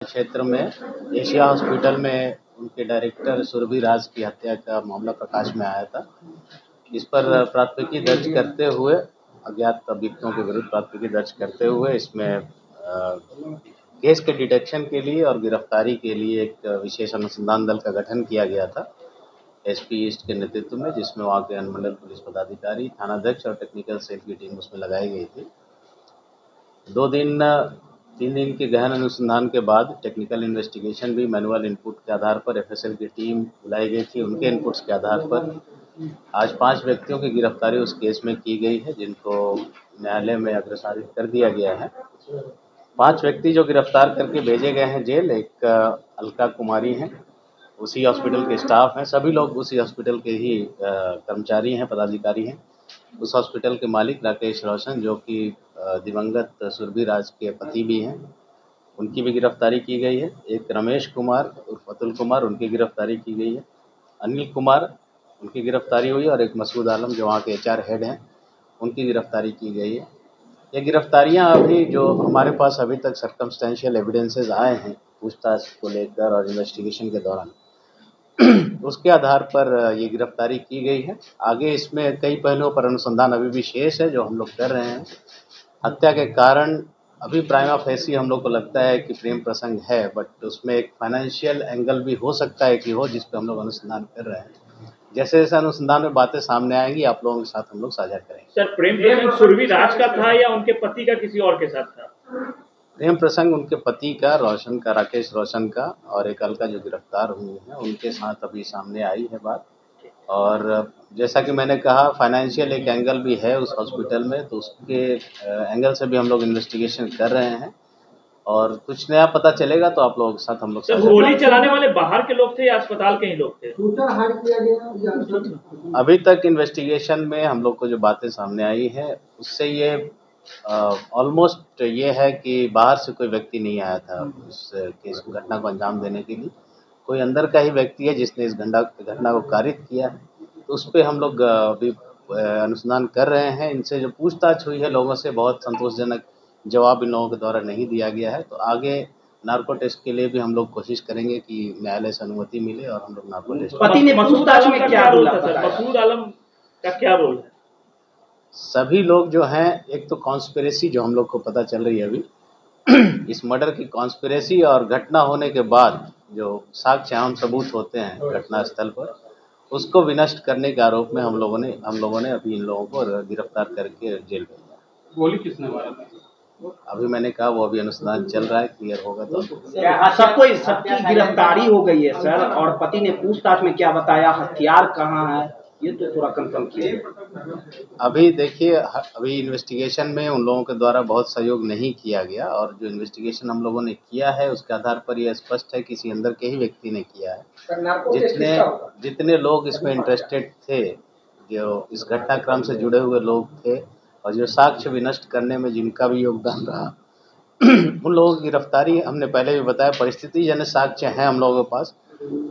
क्षेत्र में Asia hospital में उनके डायरेक्टर सुरभि राज की हत्या का मामला प्रकाश में आया था। इस पर प्राथमिकी दर्ज करते हुए अज्ञात अभियुक्तों के विरुद्ध प्राथमिकी दर्ज करते हुए इसमें केस के डिटेक्शन के लिए और गिरफ्तारी के लिए एक विशेष अनुसंधान दल का गठन किया गया था एसपी ईस्ट के नेतृत्व में, जिसमें वहाँ के अनुमंडल पुलिस पदाधिकारी, थानाध्यक्ष और टेक्निकल सेल की टीम उसमें लगाई गई थी। 3 दिन के गहन अनुसंधान के बाद टेक्निकल इन्वेस्टिगेशन भी मैनुअल इनपुट के आधार पर एफएसएल की टीम बुलाई गई थी। उनके इनपुट्स के आधार पर आज 5 व्यक्तियों की गिरफ्तारी उस केस में की गई है, जिनको न्यायालय में अग्रसारित कर दिया गया है। 5 व्यक्ति जो गिरफ्तार करके भेजे गए हैं जेल, एक अलका कुमारी हैं, उसी हॉस्पिटल के स्टाफ हैं, सभी लोग उसी हॉस्पिटल के ही कर्मचारी हैं, पदाधिकारी हैं। उस हॉस्पिटल के मालिक राकेश रोशन, जो कि दिवंगत सुरभि राज के पति भी हैं, उनकी भी गिरफ्तारी की गई है। एक रमेश कुमार उर्फ अतुल कुमार, उनकी गिरफ्तारी की गई है। अनिल कुमार, उनकी गिरफ्तारी हुई और एक मसूद आलम जो वहाँ के एचआर हेड हैं, उनकी गिरफ्तारी की गई है। ये गिरफ्तारियाँ अभी जो हमारे पास अभी तक सर्कमस्टेंशियल एविडेंसेस आए हैं पूछताछ को लेकर और इन्वेस्टिगेशन के दौरान, उसके आधार पर ये गिरफ्तारी की गई है। आगे इसमें कई पहलुओं पर अनुसंधान अभी भी शेष है जो हम लोग कर रहे हैं। हत्या के कारण अभी प्राइमा फेसी हम लोग को लगता है कि प्रेम प्रसंग है, बट उसमें एक फाइनेंशियल एंगल भी हो सकता है कि हो, जिस पर हम लोग अनुसंधान कर रहे हैं। जैसे जैसे अनुसंधान में बातें सामने आएंगी आप लोगों के साथ हम लोग साझा करेंगे। सर, प्रेम प्रसंग सुरभि राज का था या उनके पति का किसी और के साथ था? प्रेम प्रसंग उनके पति का, रोशन का, राकेश रोशन का, और एक अलका जो गिरफ्तार हुई है उनके साथ अभी सामने आई है बात। और जैसा कि मैंने कहा, फाइनेंशियल एक एंगल भी है उस हॉस्पिटल में, तो उसके एंगल से भी हम लोग इन्वेस्टिगेशन कर रहे हैं और कुछ नया पता चलेगा तो आप लोगों के साथ हम लोग गोली चलाने वाले बाहर के लोग थे या अस्पताल के ही लोग थे? अभी तक इन्वेस्टिगेशन में हम लोग को जो बातें सामने आई है उससे ये ऑलमोस्ट ये है कि बाहर से कोई व्यक्ति नहीं आया था इस केस घटना को अंजाम देने के लिए। कोई अंदर का ही व्यक्ति है जिसने इस घटना को कारित किया है। तो उस पर हम लोग अभी अनुसंधान कर रहे हैं। इनसे जो पूछताछ हुई है लोगों से, बहुत संतोषजनक जवाब इन लोगों के द्वारा नहीं दिया गया है। तो आगे नार्को टेस्ट के लिए भी हम लोग कोशिश करेंगे कि न्यायालय से अनुमति मिले और हम लोग नार्को टेस्ट। पति ने पूछताछ में क्या रोल था सर? मसूद आलम का क्या रोल है? सभी लोग जो हैं, एक तो कॉन्स्पिरेसी जो हम लोग को पता चल रही है अभी इस मर्डर की कॉन्स्पिरेसी, और घटना होने के बाद जो साक्ष्य अहम सबूत होते हैं घटना स्थल पर, उसको विनष्ट करने के आरोप में हम लोगों ने अभी इन लोगों को गिरफ्तार करके जेल भेजा। गोली किसने मारा था? अभी मैंने कहा वो अभी अनुसंधान चल रहा है, क्लियर होगा तो। सबकी गिरफ्तारी हो गई है सर, और पति ने पूछताछ में क्या बताया, हथियार कहाँ है, ये तो थोड़ा कंफर्म कीजिए। अभी देखिए, अभी इन्वेस्टिगेशन में उन लोगों के द्वारा बहुत सहयोग नहीं किया गया, और जो इन्वेस्टिगेशन हम लोगों ने किया है उसके आधार पर यह स्पष्ट है किसी अंदर के ही व्यक्ति ने किया है। जितने लोग इसमें इंटरेस्टेड थे, जो इस घटनाक्रम से जुड़े हुए लोग थे और जो साक्ष्य विनष्ट करने में जिनका भी योगदान रहा उन लोगों की गिरफ्तारी हमने पहले भी बताया, परिस्थिति जन्य साक्ष्य हैं हम लोगों के पास,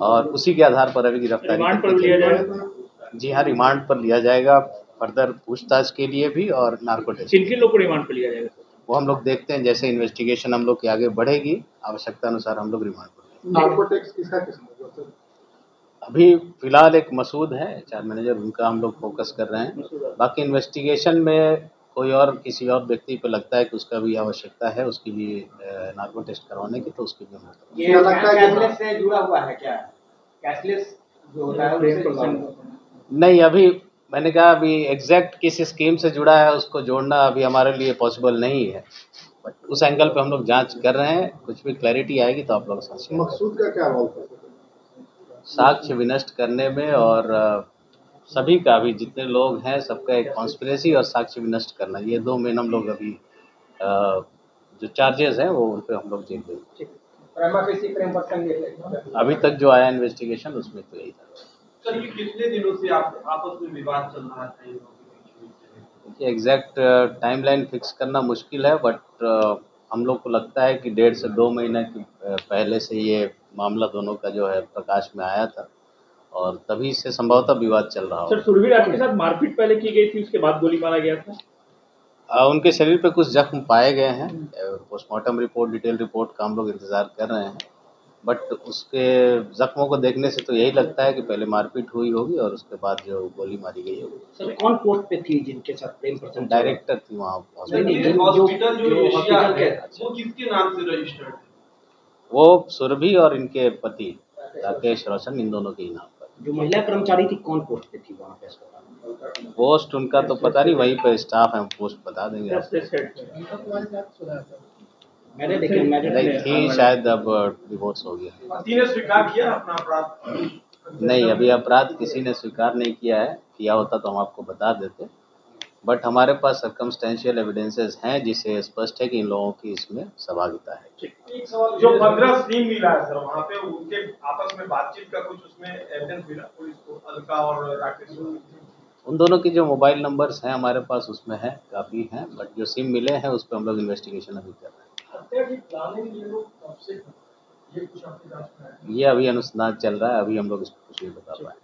और उसी के आधार पर अभी गिरफ्तारी जी हाँ, रिमांड पर लिया जाएगा फर्दर पूछताछ के लिए भी और नार्को टेस्ट। किन लोग को रिमांड पर लिया जाएगा? वो हम लोग देखते हैं, जैसे इन्वेस्टिगेशन हम लोग की आगे बढ़ेगी आवश्यकता अनुसार हम लोग रिमांड पर। नार्को टेस्ट किसका किस्म? अभी फिलहाल एक मसूद है एचआर मैनेजर, उनका हम लोग फोकस कर रहे हैं। बाकी इन्वेस्टिगेशन में कोई और किसी और व्यक्ति पे लगता है कि उसका भी आवश्यकता है, उसकी भी नार्को टेस्ट करवाने की, तो उसकी भी हम लोग। ये कैशलेस से जुड़ा हुआ है क्या? कैशलेस जो होता है नहीं, अभी मैंने कहा अभी एग्जैक्ट किस स्कीम से जुड़ा है उसको जोड़ना अभी हमारे लिए पॉसिबल नहीं है, बट उस एंगल पे हम लोग जांच कर रहे हैं। कुछ भी क्लैरिटी आएगी तो आप लोग समझ। मकसूद का क्या रोल था? साक्ष्य विनष्ट करने में, और सभी का भी जितने लोग हैं सबका एक कॉन्स्पिरेसी और साक्ष्य विनष्ट करना, ये 2 मेन हम लोग अभी जो चार्जेस हैं वो उन पर हम लोग जेल देंगे। अभी तक जो आया इन्वेस्टिगेशन उसमें तो यही था। सर, ये कितने दिनों से आपस में विवाद चल रहा था? देखिए, एग्जैक्ट टाइमलाइन फिक्स करना मुश्किल है, बट हम लोग को लगता है कि 1.5 से 2 महीने की पहले से ये मामला दोनों का जो है प्रकाश में आया था, और तभी से संभवतः विवाद चल रहा हो। सर, सुरभि राज के साथ मारपीट पहले की गई थी, उसके बाद गोली मारा गया था? उनके शरीर पे कुछ जख्म पाए गए हैं। पोस्टमार्टम रिपोर्ट, डिटेल रिपोर्ट का हम लोग इंतज़ार कर रहे हैं, बट उसके जख्मों को देखने से तो यही लगता है कि पहले मारपीट हुई होगी और उसके बाद जो गोली मारी गई होगी। सर कौन पोस्ट पे थी जिनके साथ प्रेम प्रसंग? डायरेक्टर थी वहाँ नहीं, नहीं, हॉस्पिटल। हॉस्पिटल जो एशिया हॉस्पिटल है के वो किसके नाम से रजिस्टर्ड है? वो सुरभि और इनके पति राकेश रोशन, इन दोनों के ही नाम पर। जो महिला कर्मचारी थी कौन पोस्ट पे थी वहाँ पे अस्पताल में? पोस्ट उनका तो पता नहीं, वहीं पे स्टाफ है, हम पोस्ट बता देंगे आपको। मैंने लेकिन नहीं थी शायद, अब डिवोर्स हो गया। पति ने स्वीकार किया अपना अपराध? नहीं, अभी अपराध किसी ने स्वीकार नहीं किया है, किया होता तो हम आपको बता देते, बट हमारे पास सर्कमस्टेंशियल एविडेंसेस हैं जिससे स्पष्ट है कि इन लोगों की इसमें सहभागिता है। जो 15 सिम मिला है सर, वहाँ पे उनके आपस में बातचीत का कुछ उसमें एविडेंस मिला पुलिस को, अलका और राकेश को? उन दोनों की जो मोबाइल नंबर्स हैं हमारे पास उसमें है, काफ़ी हैं, बट जो सिम मिले हैं उस पर हम लोग इन्वेस्टिगेशन अभी कर रहे हैं। हत्या की प्लानिंग ये लोग कब से कर, ये कुछ आपकी जांच में है? ये अभी अनुसंधान चल रहा है, अभी हम लोग इसको कुछ नहीं बता पाए।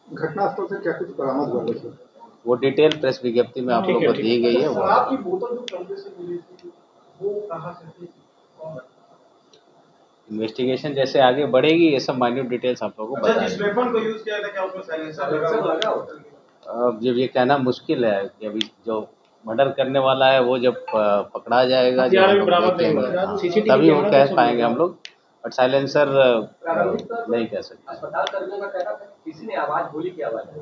घटनास्थल से क्या कुछ बरामद हुआ है? वो डिटेल प्रेस विज्ञप्ति में आप लोगों को दी गई है। शराब की बोतल जो कमरे से मिली थी वो कहाँ से थी, कौन? इन्वेस्टिगेशन जैसे आगे बढ़ेगी ये सब माइन्यूट डिटेल्स आप लोगों को अच्छा, बता जिस देंगे। वेपन को यूज किया था क्या उसमें साइलेंसर लगा हुआ था? अब जब ये कहना मुश्किल है कि अभी जो मर्डर करने वाला है वो जब पकड़ा जाएगा, जब हथियार हम भी लोग बरामद नहीं देखेंगे, हुआ। हाँ, CCTV तभी वो कैमरा कह तो सब पाएंगे लगा। हम लोग, बट साइलेंसर नहीं कह सकते। अस्पताल कर्मियों का कहना था किसी ने आवाज बोली की आवाज है।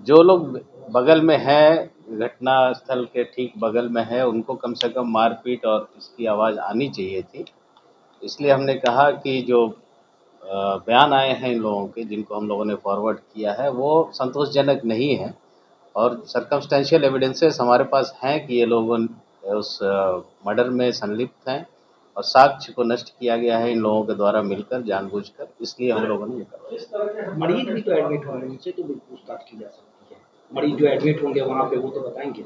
जो लोग बगल में है, घटना स्थल के ठीक बगल में है, उनको कम से कम मारपीट और इसकी आवाज़ आनी चाहिए थी। इसलिए हमने कहा कि जो बयान आए हैं इन लोगों के, जिनको हम लोगों ने फॉरवर्ड किया है, वो संतोषजनक नहीं है और सर्कमस्टेंशियल एविडेंसेस हमारे पास हैं कि ये लोग उस मर्डर में संलिप्त हैं और साक्ष्य को नष्ट किया गया है इन लोगों के द्वारा मिलकर, जानबूझकर, इसलिए हम लोगों ने ये करवाया। इस तरह के मरीज भी तो एडमिट होंगे, उनसे तो भी पूछताछ की जा सकती है। मरीज जो एडमिट होंगे वहाँ पे वो तो बताएंगे।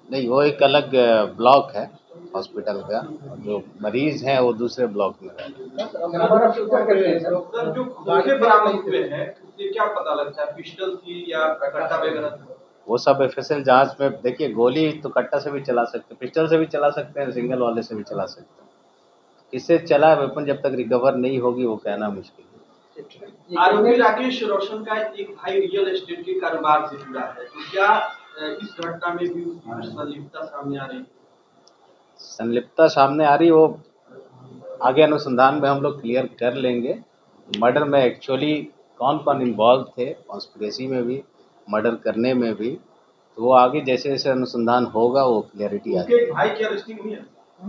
नहीं, वो एक अलग ब्लॉक है हॉस्पिटल का, जो मरीज़ हैं वो दूसरे ब्लॉक में रह रहे हैं। सर जो खोखे बरामद हुए हैं उससे क्या पता लगता है, पिस्टल थी या कट्टा वगैरह था? वो सब एफएसएल जांच में, देखिए गोली तो कट्टा से भी चला सकते हैं, पिस्टल से भी चला सकते हैं, सिंगल वाले से भी चला सकते हैं। किससे चला है वेपन जब तक रिकवर नहीं होगी वो कहना मुश्किल है। आरोपी राकेश रोशन का एक भाई रियल एस्टेट के कारोबार से जुड़ा है, तो क्या इस घटना में भी उसकी संलिप्तता सामने आ रही है? संलिप्तता सामने आ रही, वो आगे अनुसंधान में हम लोग क्लियर कर लेंगे। मर्डर में एक्चुअली कौन कौन इन्वॉल्व थे, कॉन्स्पिरेसी में भी, मर्डर करने में भी, तो वो आगे जैसे जैसे अनुसंधान होगा वो क्लियरिटी आ उसके जाएगी। एक भाई की अरेस्टिंग हुई है?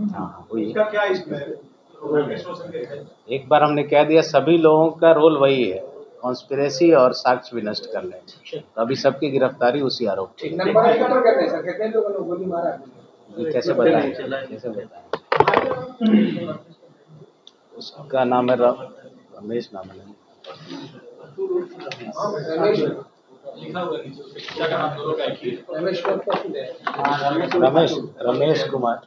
हाँ हुई है। उसका क्या इसमें राकेश रोशन के है? एक बार हमने कह दिया सभी लोगों का रोल वही है, कॉन्स्पिरेसी और साक्ष्य भी नष्ट करने में, तो अभी सबकी गिरफ्तारी उसी आरोप पे। ये कैसे बताएं, कैसे बताएं? उसका नाम है रमेश, नाम है रमेश कुमार।